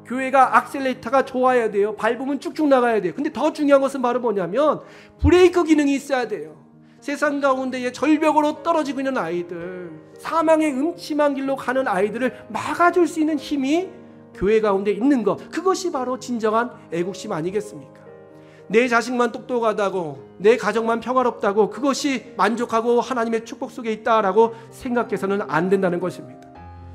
교회가 악셀레이터가 좋아야 돼요. 밟으면 쭉쭉 나가야 돼요. 근데 더 중요한 것은 바로 뭐냐면 브레이크 기능이 있어야 돼요. 세상 가운데에 절벽으로 떨어지고 있는 아이들, 사망의 음침한 길로 가는 아이들을 막아줄 수 있는 힘이 교회 가운데 있는 것, 그것이 바로 진정한 애국심 아니겠습니까? 내 자식만 똑똑하다고, 내 가정만 평화롭다고, 그것이 만족하고 하나님의 축복 속에 있다라고 생각해서는 안 된다는 것입니다.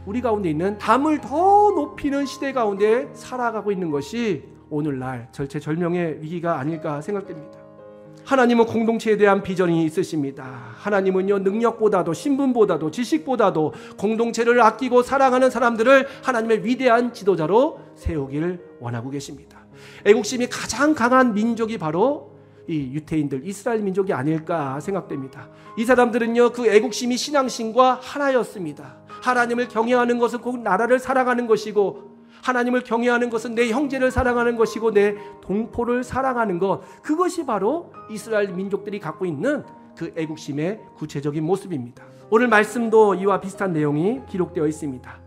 우리 가운데 있는 담을 더 높이는 시대 가운데 살아가고 있는 것이 오늘날 절체절명의 위기가 아닐까 생각됩니다. 하나님은 공동체에 대한 비전이 있으십니다. 하나님은요, 능력보다도 신분보다도 지식보다도 공동체를 아끼고 사랑하는 사람들을 하나님의 위대한 지도자로 세우기를 원하고 계십니다. 애국심이 가장 강한 민족이 바로 이 유태인들, 이스라엘 민족이 아닐까 생각됩니다. 이 사람들은요, 그 애국심이 신앙심과 하나였습니다. 하나님을 경외하는 것은 곧 나라를 사랑하는 것이고, 하나님을 경외하는 것은 내 형제를 사랑하는 것이고, 내 동포를 사랑하는 것, 그것이 바로 이스라엘 민족들이 갖고 있는 그 애국심의 구체적인 모습입니다. 오늘 말씀도 이와 비슷한 내용이 기록되어 있습니다.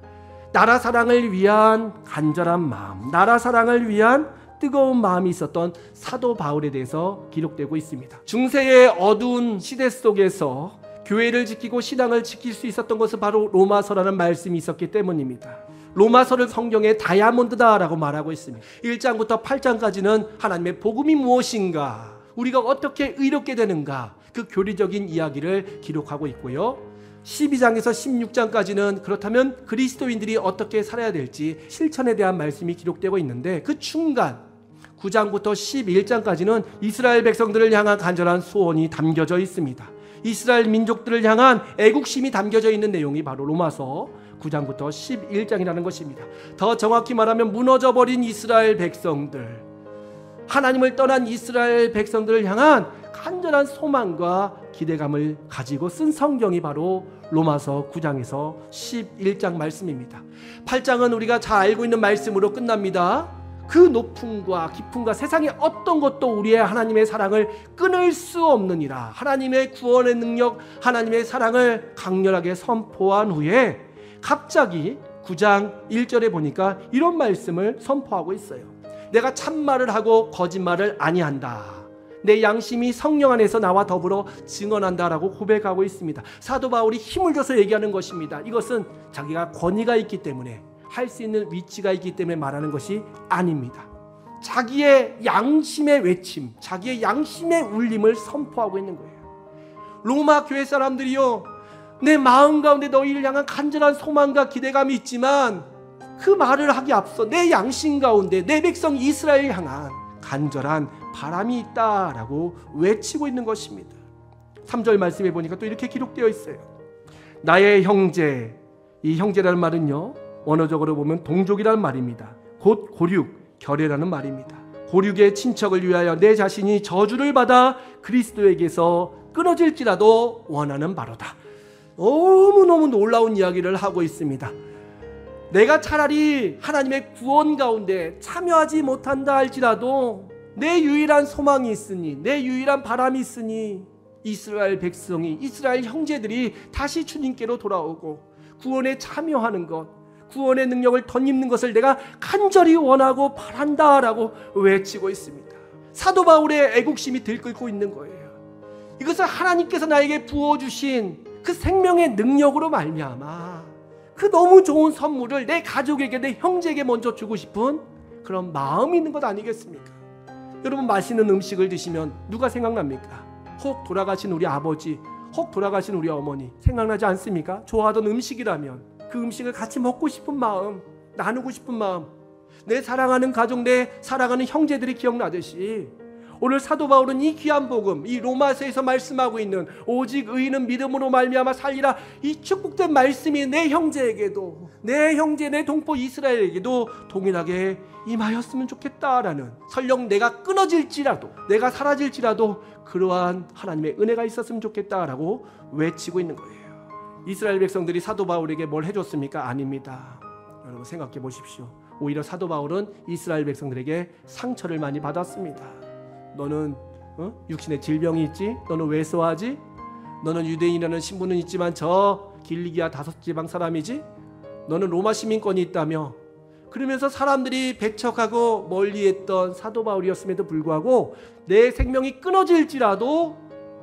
나라 사랑을 위한 간절한 마음, 나라 사랑을 위한 뜨거운 마음이 있었던 사도 바울에 대해서 기록되고 있습니다. 중세의 어두운 시대 속에서 교회를 지키고 신앙을 지킬 수 있었던 것은 바로 로마서라는 말씀이 있었기 때문입니다. 로마서를 성경의 다이아몬드다라고 말하고 있습니다. 1장부터 8장까지는 하나님의 복음이 무엇인가, 우리가 어떻게 의롭게 되는가, 그 교리적인 이야기를 기록하고 있고요. 12장에서 16장까지는 그렇다면 그리스도인들이 어떻게 살아야 될지 실천에 대한 말씀이 기록되고 있는데, 그 중간 9장부터 11장까지는 이스라엘 백성들을 향한 간절한 소원이 담겨져 있습니다. 이스라엘 민족들을 향한 애국심이 담겨져 있는 내용이 바로 로마서 9장부터 11장이라는 것입니다. 더 정확히 말하면 무너져버린 이스라엘 백성들, 하나님을 떠난 이스라엘 백성들을 향한 간절한 소망과 기대감을 가지고 쓴 성경이 바로 로마서 9장에서 11장 말씀입니다. 8장은 우리가 잘 알고 있는 말씀으로 끝납니다. 그 높음과 깊음과 세상의 어떤 것도 우리의 하나님의 사랑을 끊을 수 없느니라. 하나님의 구원의 능력, 하나님의 사랑을 강렬하게 선포한 후에 갑자기 9장 1절에 보니까 이런 말씀을 선포하고 있어요. 내가 참말을 하고 거짓말을 아니한다. 내 양심이 성령 안에서 나와 더불어 증언한다라고 고백하고 있습니다. 사도 바울이 힘을 줘서 얘기하는 것입니다. 이것은 자기가 권위가 있기 때문에, 할 수 있는 위치가 있기 때문에 말하는 것이 아닙니다. 자기의 양심의 외침, 자기의 양심의 울림을 선포하고 있는 거예요. 로마 교회 사람들이요, 내 마음 가운데 너희를 향한 간절한 소망과 기대감이 있지만 그 말을 하기 앞서 내 양심 가운데 내 백성 이스라엘을 향한 간절한 바람이 있다라고 외치고 있는 것입니다. 3절 말씀해 보니까 또 이렇게 기록되어 있어요. 나의 형제, 이 형제라는 말은요, 원어적으로 보면 동족이라는 말입니다. 곧 고륙, 결례라는 말입니다. 고륙의 친척을 위하여 내 자신이 저주를 받아 그리스도에게서 끊어질지라도 원하는 바로다. 너무너무 놀라운 이야기를 하고 있습니다. 내가 차라리 하나님의 구원 가운데 참여하지 못한다 할지라도 내 유일한 소망이 있으니, 내 유일한 바람이 있으니 이스라엘 백성이, 이스라엘 형제들이 다시 주님께로 돌아오고 구원에 참여하는 것, 구원의 능력을 덧입는 것을 내가 간절히 원하고 바란다라고 외치고 있습니다. 사도 바울의 애국심이 들끓고 있는 거예요. 이것은 하나님께서 나에게 부어주신 그 생명의 능력으로 말미암아 그 너무 좋은 선물을 내 가족에게, 내 형제에게 먼저 주고 싶은 그런 마음이 있는 것 아니겠습니까? 여러분, 맛있는 음식을 드시면 누가 생각납니까? 혹 돌아가신 우리 아버지, 혹 돌아가신 우리 어머니 생각나지 않습니까? 좋아하던 음식이라면 그 음식을 같이 먹고 싶은 마음, 나누고 싶은 마음, 내 사랑하는 가족, 내 사랑하는 형제들이 기억나듯이 오늘 사도 바울은 이 귀한 복음, 이 로마서에서 말씀하고 있는 오직 의인은 믿음으로 말미암아 살리라, 이 축복된 말씀이 내 형제에게도, 내 형제, 내 동포 이스라엘에게도 동일하게 임하였으면 좋겠다라는, 설령 내가 끊어질지라도, 내가 사라질지라도 그러한 하나님의 은혜가 있었으면 좋겠다라고 외치고 있는 거예요. 이스라엘 백성들이 사도 바울에게 뭘 해줬습니까? 아닙니다. 여러분 생각해 보십시오. 오히려 사도 바울은 이스라엘 백성들에게 상처를 많이 받았습니다. 너는 육신의 질병이 있지? 너는 왜소하지? 너는 유대인이라는 신분은 있지만 저 길리기아 5지방 사람이지? 너는 로마 시민권이 있다며? 그러면서 사람들이 배척하고 멀리했던 사도 바울이었음에도 불구하고 내 생명이 끊어질지라도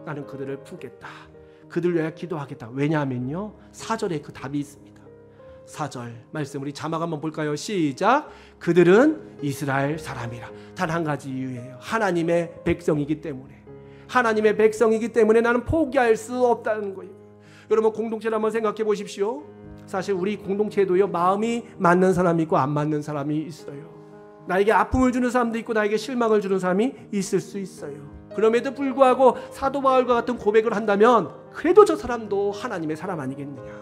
나는 그들을 품겠다. 그들 위하여 기도하겠다. 왜냐하면요, 4절에 그 답이 있습니다. 4절 말씀 우리 자막 한번 볼까요? 시작. 그들은 이스라엘 사람이라. 단 한 가지 이유예요. 하나님의 백성이기 때문에. 하나님의 백성이기 때문에 나는 포기할 수 없다는 거예요. 여러분, 공동체를 한번 생각해 보십시오. 사실 우리 공동체에도요, 마음이 맞는 사람이 있고 안 맞는 사람이 있어요. 나에게 아픔을 주는 사람도 있고 나에게 실망을 주는 사람이 있을 수 있어요. 그럼에도 불구하고 사도 바울과 같은 고백을 한다면 그래도 저 사람도 하나님의 사람 아니겠느냐,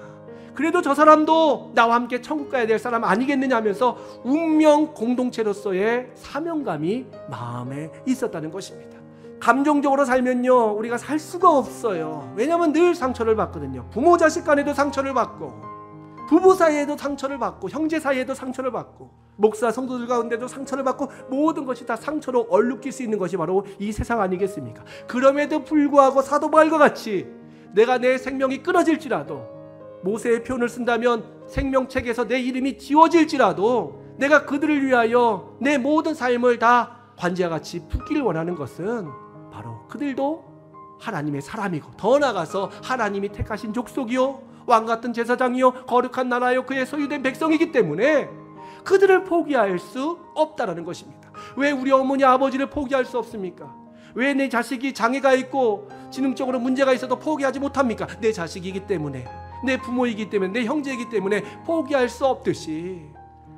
그래도 저 사람도 나와 함께 천국 가야 될 사람 아니겠느냐 하면서 운명 공동체로서의 사명감이 마음에 있었다는 것입니다. 감정적으로 살면요, 우리가 살 수가 없어요. 왜냐하면 늘 상처를 받거든요. 부모 자식 간에도 상처를 받고, 부부 사이에도 상처를 받고, 형제 사이에도 상처를 받고, 목사 성도들 가운데도 상처를 받고, 모든 것이 다 상처로 얼룩질 수 있는 것이 바로 이 세상 아니겠습니까? 그럼에도 불구하고 사도 바울과 같이 내가 내 생명이 끊어질지라도, 모세의 표현을 쓴다면 생명책에서 내 이름이 지워질지라도 내가 그들을 위하여 내 모든 삶을 다 관제와 같이 품기를 원하는 것은 바로 그들도 하나님의 사람이고, 더 나아가서 하나님이 택하신 족속이요, 왕같은 제사장이요, 거룩한 나라요, 그의 소유된 백성이기 때문에 그들을 포기할 수 없다라는 것입니다. 왜 우리 어머니 아버지를 포기할 수 없습니까? 왜 내 자식이 장애가 있고 지능적으로 문제가 있어도 포기하지 못합니까? 내 자식이기 때문에, 내 부모이기 때문에, 내 형제이기 때문에 포기할 수 없듯이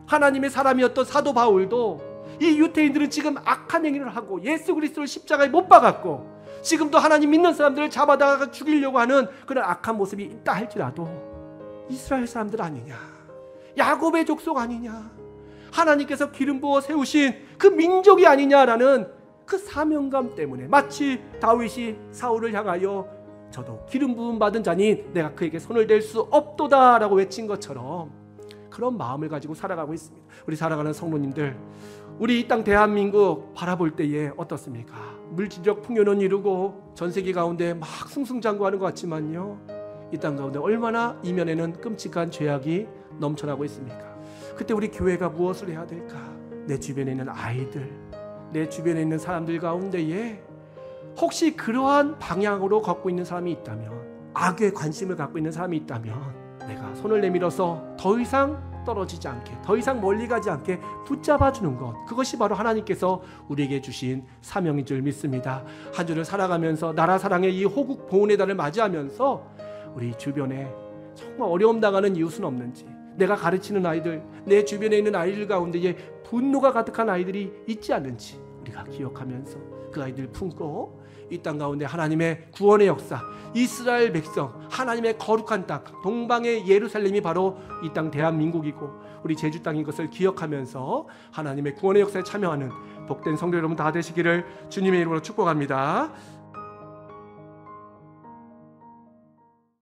하나님의 사람이었던 사도 바울도 이 유대인들은 지금 악한 행위를 하고 예수 그리스도를 십자가에 못 박았고 지금도 하나님 믿는 사람들을 잡아다가 죽이려고 하는 그런 악한 모습이 있다 할지라도 이스라엘 사람들 아니냐, 야곱의 족속 아니냐, 하나님께서 기름 부어 세우신 그 민족이 아니냐라는 그 사명감 때문에 마치 다윗이 사울을 향하여 저도 기름 부음 받은 자니 내가 그에게 손을 댈 수 없도다 라고 외친 것처럼 그런 마음을 가지고 살아가고 있습니다. 우리 살아가는 성도님들, 우리 이 땅 대한민국 바라볼 때에 어떻습니까? 물질적 풍요는 이루고 전 세계 가운데 막 승승장구하는 것 같지만요, 이 땅 가운데 얼마나 이면에는 끔찍한 죄악이 넘쳐나고 있습니까? 그때 우리 교회가 무엇을 해야 될까? 내 주변에 있는 아이들, 내 주변에 있는 사람들 가운데에 혹시 그러한 방향으로 걷고 있는 사람이 있다면, 악에 관심을 갖고 있는 사람이 있다면 내가 손을 내밀어서 더 이상 떨어지지 않게, 더 이상 멀리 가지 않게 붙잡아주는 것, 그것이 바로 하나님께서 우리에게 주신 사명인 줄 믿습니다. 한 주를 살아가면서 나라 사랑의 이 호국 보훈의 달을 맞이하면서 우리 주변에 정말 어려움 당하는 이웃은 없는지, 내가 가르치는 아이들, 내 주변에 있는 아이들 가운데에 분노가 가득한 아이들이 있지 않는지 우리가 기억하면서 그 아이들 품고 이 땅 가운데 하나님의 구원의 역사, 이스라엘 백성, 하나님의 거룩한 땅, 동방의 예루살렘이 바로 이 땅 대한민국이고 우리 제주 땅인 것을 기억하면서 하나님의 구원의 역사에 참여하는 복된 성도 여러분 다 되시기를 주님의 이름으로 축복합니다.